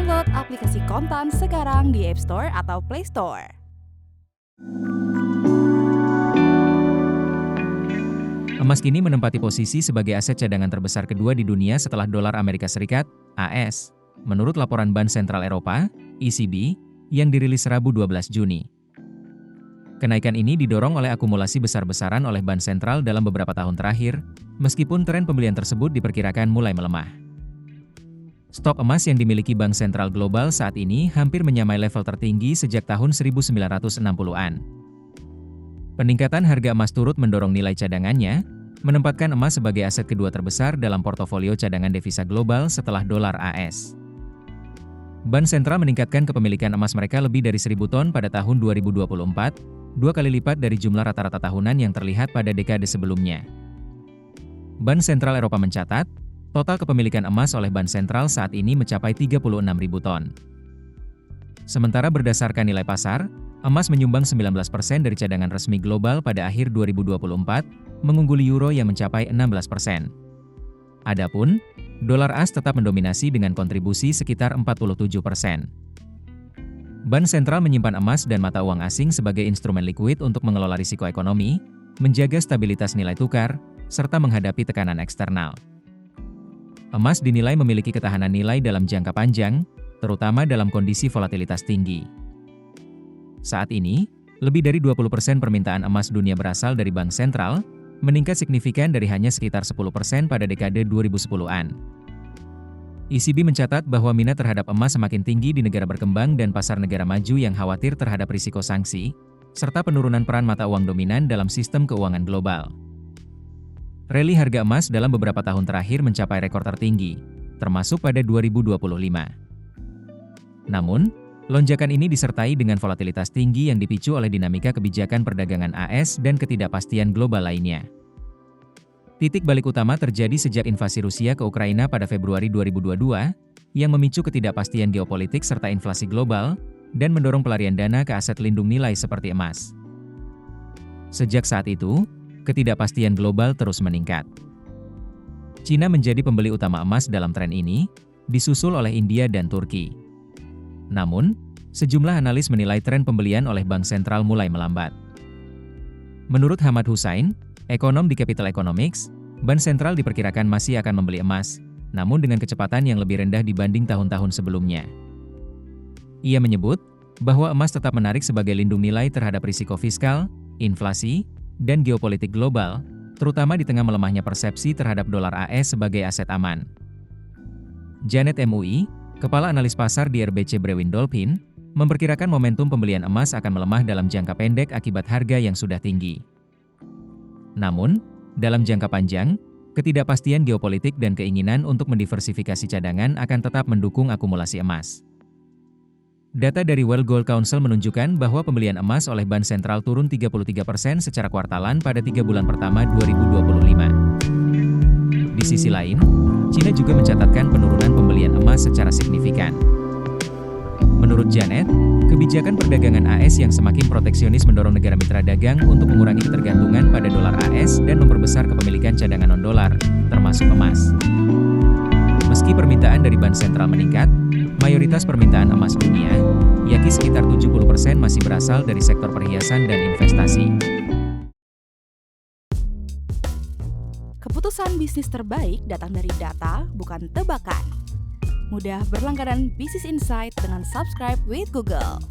Download aplikasi Kontan sekarang di App Store atau Play Store. Emas kini menempati posisi sebagai aset cadangan terbesar kedua di dunia setelah dolar Amerika Serikat, AS, menurut laporan Bank Sentral Eropa, ECB, yang dirilis Rabu 12 Juni. Kenaikan ini didorong oleh akumulasi besar-besaran oleh Bank Sentral dalam beberapa tahun terakhir, meskipun tren pembelian tersebut diperkirakan mulai melemah. Stok emas yang dimiliki Bank Sentral Global saat ini hampir menyamai level tertinggi sejak tahun 1960-an. Peningkatan harga emas turut mendorong nilai cadangannya, menempatkan emas sebagai aset kedua terbesar dalam portofolio cadangan devisa global setelah dolar AS. Bank Sentral meningkatkan kepemilikan emas mereka lebih dari 1.000 ton pada tahun 2024, 2 kali lipat dari jumlah rata-rata tahunan yang terlihat pada dekade sebelumnya. Bank Sentral Eropa mencatat, total kepemilikan emas oleh Bank Sentral saat ini mencapai 36.000 ton. Sementara berdasarkan nilai pasar, emas menyumbang 19% dari cadangan resmi global pada akhir 2024, mengungguli euro yang mencapai 16%. Adapun, dolar AS tetap mendominasi dengan kontribusi sekitar 47%. Bank Sentral menyimpan emas dan mata uang asing sebagai instrumen likuid untuk mengelola risiko ekonomi, menjaga stabilitas nilai tukar, serta menghadapi tekanan eksternal. Emas dinilai memiliki ketahanan nilai dalam jangka panjang, terutama dalam kondisi volatilitas tinggi. Saat ini, lebih dari 20% permintaan emas dunia berasal dari Bank Sentral, meningkat signifikan dari hanya sekitar 10% pada dekade 2010-an. ECB mencatat bahwa minat terhadap emas semakin tinggi di negara berkembang dan pasar negara maju yang khawatir terhadap risiko sanksi, serta penurunan peran mata uang dominan dalam sistem keuangan global. Rally harga emas dalam beberapa tahun terakhir mencapai rekor tertinggi, termasuk pada 2025. Namun, lonjakan ini disertai dengan volatilitas tinggi yang dipicu oleh dinamika kebijakan perdagangan AS dan ketidakpastian global lainnya. Titik balik utama terjadi sejak invasi Rusia ke Ukraina pada Februari 2022, yang memicu ketidakpastian geopolitik serta inflasi global, dan mendorong pelarian dana ke aset lindung nilai seperti emas. Sejak saat itu, ketidakpastian global terus meningkat. Cina menjadi pembeli utama emas dalam tren ini, disusul oleh India dan Turki. Namun, sejumlah analis menilai tren pembelian oleh Bank Sentral mulai melambat. Menurut Hamad Hussain, ekonom di Capital Economics, Bank Sentral diperkirakan masih akan membeli emas, namun dengan kecepatan yang lebih rendah dibanding tahun-tahun sebelumnya. Ia menyebut bahwa emas tetap menarik sebagai lindung nilai terhadap risiko fiskal, inflasi, dan geopolitik global, terutama di tengah melemahnya persepsi terhadap dolar AS sebagai aset aman. Janet MUI, Kepala Analis Pasar di RBC Brewin Dolphin, memperkirakan momentum pembelian emas akan melemah dalam jangka pendek akibat harga yang sudah tinggi. Namun, dalam jangka panjang, ketidakpastian geopolitik dan keinginan untuk mendiversifikasi cadangan akan tetap mendukung akumulasi emas. Data dari World Gold Council menunjukkan bahwa pembelian emas oleh Bank Sentral turun 33% secara kuartalan pada 3 bulan pertama 2025. Di sisi lain, Cina juga mencatatkan penurunan pembelian emas secara signifikan. Menurut Janet, kebijakan perdagangan AS yang semakin proteksionis mendorong negara mitra dagang untuk mengurangi ketergantungan pada dolar AS dan memperbesar kepemilikan cadangan non-dolar, termasuk emas. Meski permintaan dari Bank Sentral meningkat, mayoritas permintaan emas dunia, yakni sekitar 70% masih berasal dari sektor perhiasan dan investasi. Keputusan bisnis terbaik datang dari data, bukan tebakan. Mudah berlangganan Business Insight dengan subscribe with Google.